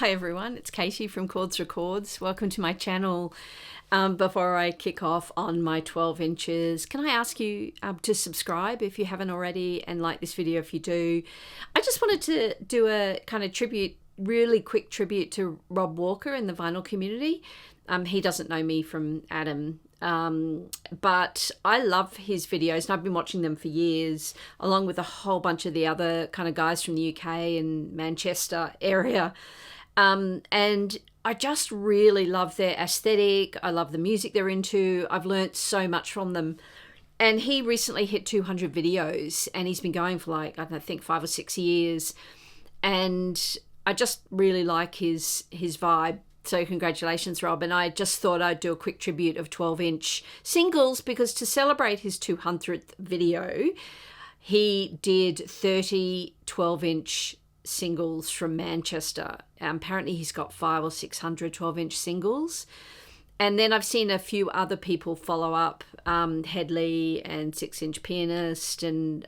Hi everyone, it's Katie from Chords Records. Welcome to my channel. Before I kick off on my 12 inches, can I ask you to subscribe if you haven't already and like this video if you do. I just wanted to do a kind of really quick tribute to Rob Walker in the vinyl community. He doesn't know me from Adam, but I love his videos and I've been watching them for years, along with a whole bunch of the other kind of guys from the UK and Manchester area. And I just really love their aesthetic. I love the music they're into. I've learnt so much from them. And he recently hit 200 videos and he's been going for like, I don't know, I think 5 or 6 years. And I just really like his vibe. So congratulations, Rob. And I just thought I'd do a quick tribute of 12-inch singles because to celebrate his 200th video, he did 30 12-inch singles from Manchester. Apparently he's got 500 or 600 12-inch singles. And then I've seen a few other people follow up, Headley and 6-inch Pianist. And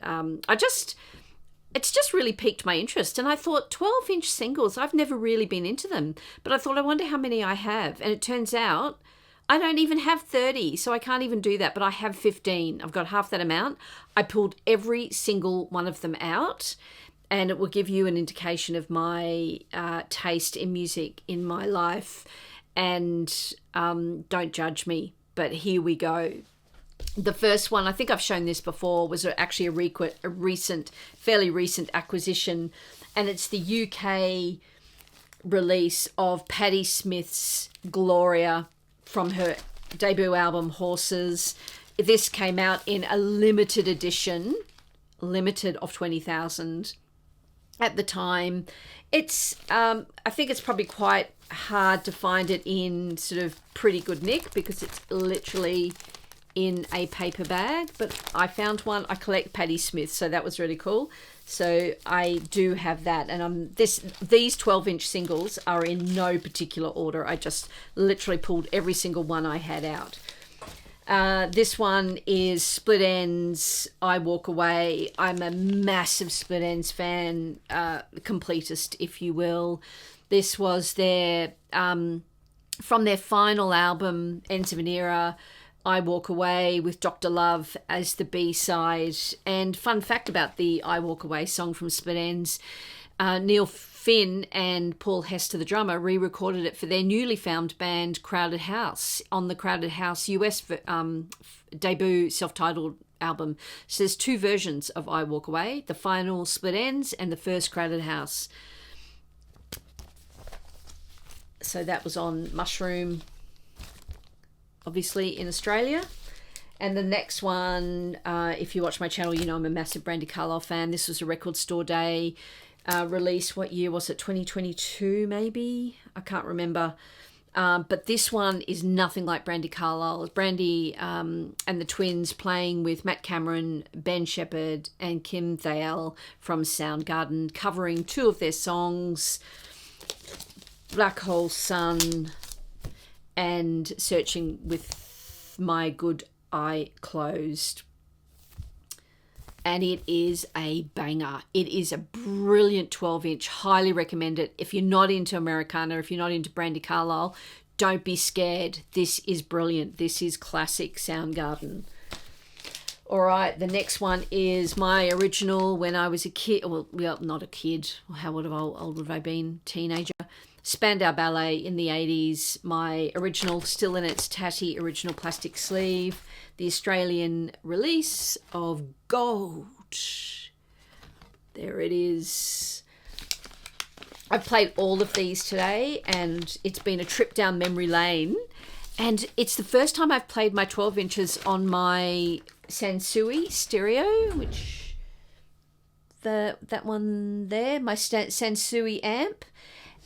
it's just really piqued my interest. And I thought 12-inch singles, I've never really been into them. But I thought, I wonder how many I have. And it turns out I don't even have 30, so I can't even do that. But I have 15. I've got half that amount. I pulled every single one of them out. And it will give you an indication of my taste in music in my life. And don't judge me, but here we go. The first one, I think I've shown this before, was actually a fairly recent acquisition. And it's the UK release of Patti Smith's Gloria from her debut album, Horses. This came out in a limited edition, limited of 20,000. At the time. It's I think it's probably quite hard to find it in sort of pretty good nick because it's literally in a paper bag, but I found one. I collect Patti Smith, so that was really cool. So I do have that, and these 12-inch singles are in no particular order. I just literally pulled every single one I had out. This one is Split Enz, I Walk Away. I'm a massive Split Enz fan, completist, if you will. This was from their final album, Ends of an Era, I Walk Away, with Dr. Love as the B-side. And fun fact about the I Walk Away song from Split Enz, Neil Finn and Paul Hester, the drummer, re-recorded it for their newly found band Crowded House on the Crowded House US debut self-titled album. So there's 2 versions of I Walk Away, the final Split Enz and the first Crowded House. So that was on Mushroom, obviously in Australia. And the next one, if you watch my channel, you know I'm a massive Brandi Carlile fan. This was a Record Store Day release. What year was it? 2022 maybe? I can't remember. But this one is nothing like Brandi Carlile. Brandi and the twins playing with Matt Cameron, Ben Shepherd and Kim Thayil from Soundgarden, covering 2 of their songs, Black Hole Sun and Searching with My Good Eye Closed. And it is a banger. It is a brilliant 12-inch. Highly recommend it. If you're not into Americana, if you're not into Brandi Carlile, don't be scared. This is brilliant. This is classic Soundgarden. All right, the next one is my original when I was a kid. Well, not a kid. How old have I been? Teenager. Spandau Ballet in the 80s. My original, still in its tatty original plastic sleeve. The Australian release of Gold. There it is. I've played all of these today and it's been a trip down memory lane. And it's the first time I've played my 12 inches on my Sansui stereo, which that one there, my Sansui amp.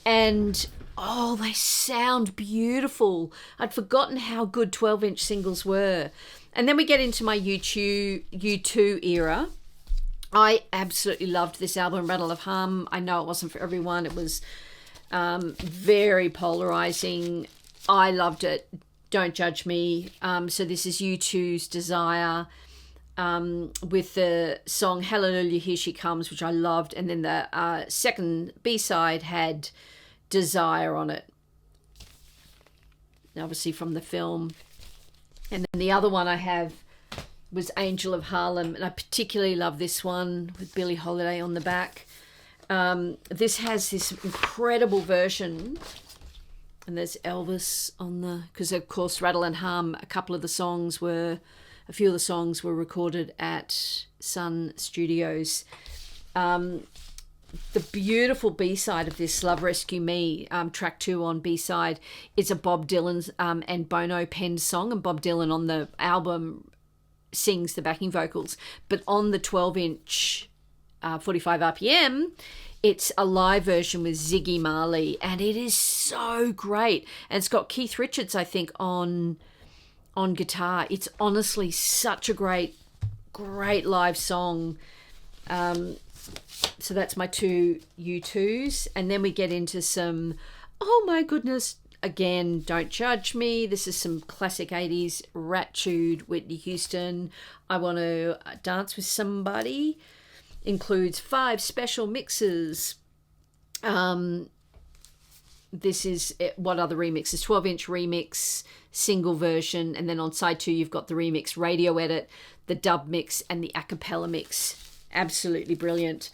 And oh, they sound beautiful. I'd forgotten how good 12-inch singles were. And then we get into my U2 era. I absolutely loved this album, Rattle of Hum. I know it wasn't for everyone. It was very polarizing. I loved it. Don't judge me. So this is U2's Desire with the song Hallelujah, Here She Comes, which I loved. And then the second B-side had Desire on it, obviously from the film. And then the other one I have was Angel of Harlem, and I particularly love this one with Billie Holiday on the back. This has this incredible version, and there's Elvis on the, because of course Rattle and Hum, a few of the songs were recorded at Sun Studios. The beautiful B-side of this, Love Rescue Me, track 2 on B-side, is a Bob Dylan and Bono penned song, and Bob Dylan on the album sings the backing vocals. But on the 12-inch 45 RPM, it's a live version with Ziggy Marley, and it is so great. And it's got Keith Richards, I think, on guitar. It's honestly such a great live song. So that's my 2 U2s. And then we get into some, oh my goodness, again, don't judge me. This is some classic 80s Rat Chewed, Whitney Houston. I Want to Dance with Somebody. Includes 5 special mixes. This is, what other remixes? 12-inch remix, single version. And then on side 2, you've got the remix radio edit, the dub mix, and the a cappella mix. Absolutely brilliant.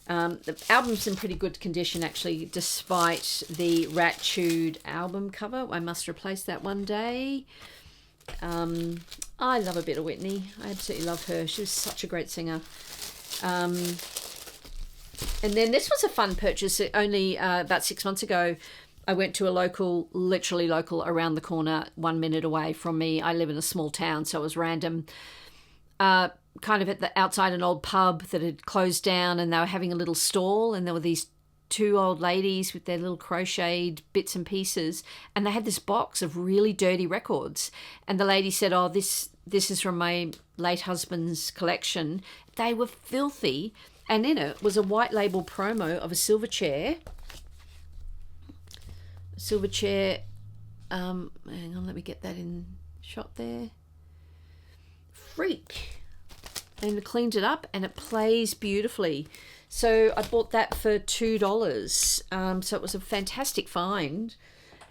The album's in pretty good condition, actually, despite the Rat Chewed album cover. I must replace that one day. I love a bit of Whitney. I absolutely love her. She was such a great singer. And then this was a fun purchase. Only about 6 months ago, I went to a literally local, around the corner, 1 minute away from me. I live in a small town, so it was random. Kind of at the outside an old pub that had closed down, and they were having a little stall, and there were these 2 old ladies with their little crocheted bits and pieces, and they had this box of really dirty records, and the lady said, oh, this is from my late husband's collection. They were filthy, and in it was a white label promo of a Silverchair. Hang on, let me get that in shot there. Freak. And I cleaned it up, and it plays beautifully. So I bought that for $2. So it was a fantastic find.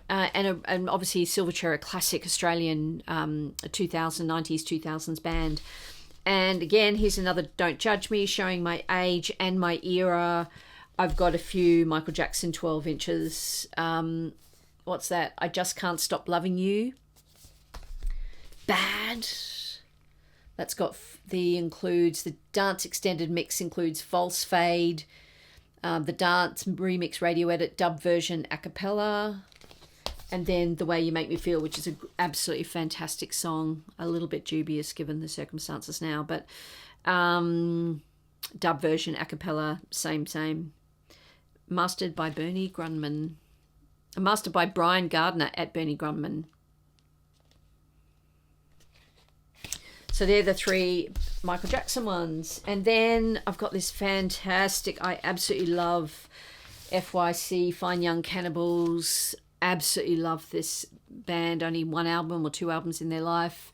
And obviously Silverchair, a classic Australian 90s, 2000s band. And again, here's another Don't Judge Me, showing my age and my era. I've got a few Michael Jackson 12 inches. What's that? I Just Can't Stop Loving You. Bad. That's got includes the dance extended mix, includes False Fade, the dance remix radio edit, dub version a cappella, and then The Way You Make Me Feel, which is an absolutely fantastic song. A little bit dubious given the circumstances now, but dub version a cappella, same. Mastered by Bernie Grundman. Mastered by Brian Gardner at Bernie Grundman. So they're the 3 Michael Jackson ones. And then I've got this fantastic, I absolutely love FYC, Fine Young Cannibals. Absolutely love this band. Only 1 album or 2 albums in their life.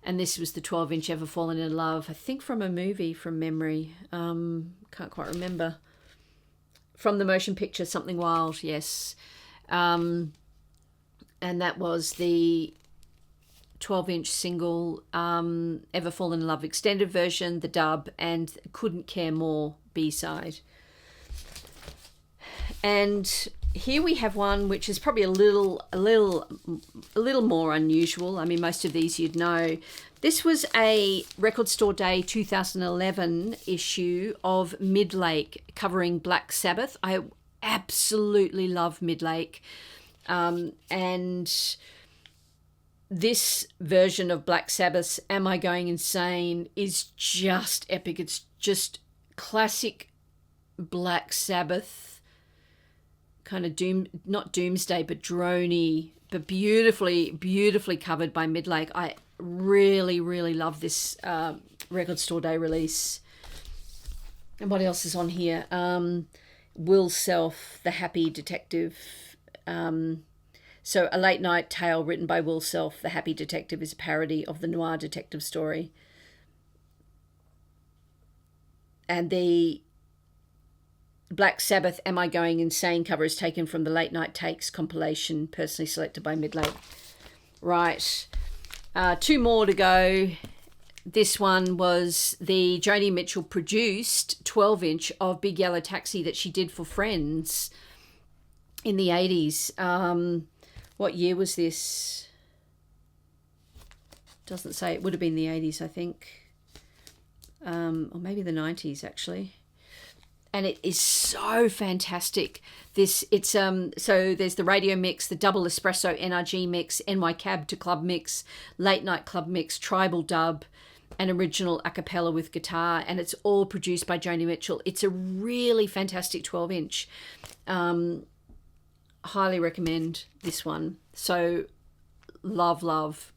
And this was the 12-inch Ever Fallen in Love. I think from a movie from memory. Can't quite remember. From the motion picture Something Wild, yes. And that was the 12-inch single, Ever Fallen in Love extended version, the dub, and Couldn't Care More B-side. And here we have one which is probably a little more unusual. I mean, most of these you'd know. This was a Record Store Day 2011 issue of Midlake covering Black Sabbath. I absolutely love Midlake, and this version of Black Sabbath's Am I Going Insane is just epic. It's just classic Black Sabbath, kind of not doomsday, but droney, but beautifully covered by Midlake. I really love this Record Store Day release. And what else is on here? Will Self, The Happy Detective. So A Late Night Tale written by Will Self, The Happy Detective, is a parody of the noir detective story. And the Black Sabbath Am I Going Insane cover is taken from the Late Night Takes compilation, personally selected by Midlake. Right. 2 more to go. This one was the Joni Mitchell produced 12-inch of Big Yellow Taxi that she did for Friends in the 80s. What year was this? Doesn't say. It would have been the 80s, I think. Or maybe the 90s, actually. And it is so fantastic. So there's the radio mix, the double espresso NRG mix, NY Cab to club mix, late night club mix, tribal dub, and original a cappella with guitar, and it's all produced by Joni Mitchell. It's a really fantastic 12-inch. Highly recommend this one. So love.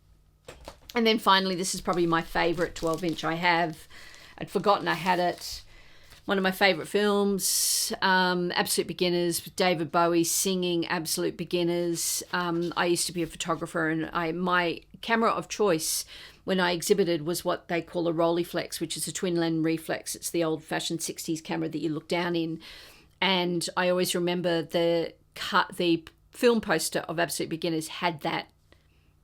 And then finally, this is probably my favorite 12-inch I have. I'd forgotten I had it. One of my favorite films, Absolute Beginners, with David Bowie singing Absolute Beginners. I used to be a photographer, and my camera of choice when I exhibited was what they call a Rolleiflex, which is a twin lens reflex. It's the old-fashioned 60s camera that you look down in. And I always remember the film poster of Absolute Beginners had that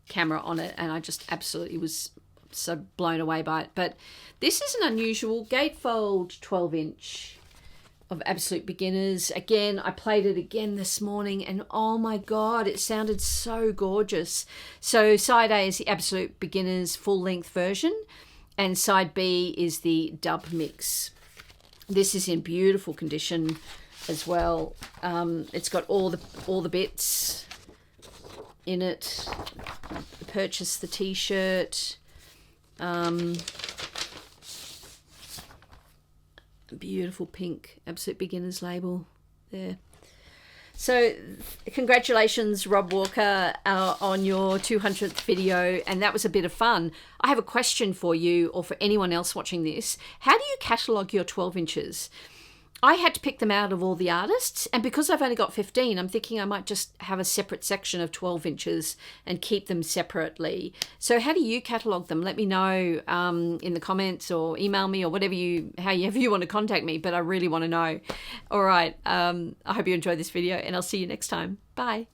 camera on it, and I just absolutely was so blown away by it. But this is an unusual gatefold 12-inch of Absolute Beginners. Again, I played it again this morning, and oh my god, it sounded so gorgeous. So side A is the Absolute Beginners full-length version, and side B is the dub mix. This is in beautiful condition as well. It's got all the bits in it. Purchase the t-shirt. Beautiful pink Absolute Beginners label there. So congratulations, Rob Walker, on your 200th video, and that was a bit of fun. I have a question for you, or for anyone else watching this. How do you catalogue your 12 inches? I had to pick them out of all the artists, and because I've only got 15, I'm thinking I might just have a separate section of 12 inches and keep them separately. So how do you catalogue them? Let me know in the comments, or email me, or however you want to contact me, but I really want to know. All right, I hope you enjoyed this video, and I'll see you next time. Bye.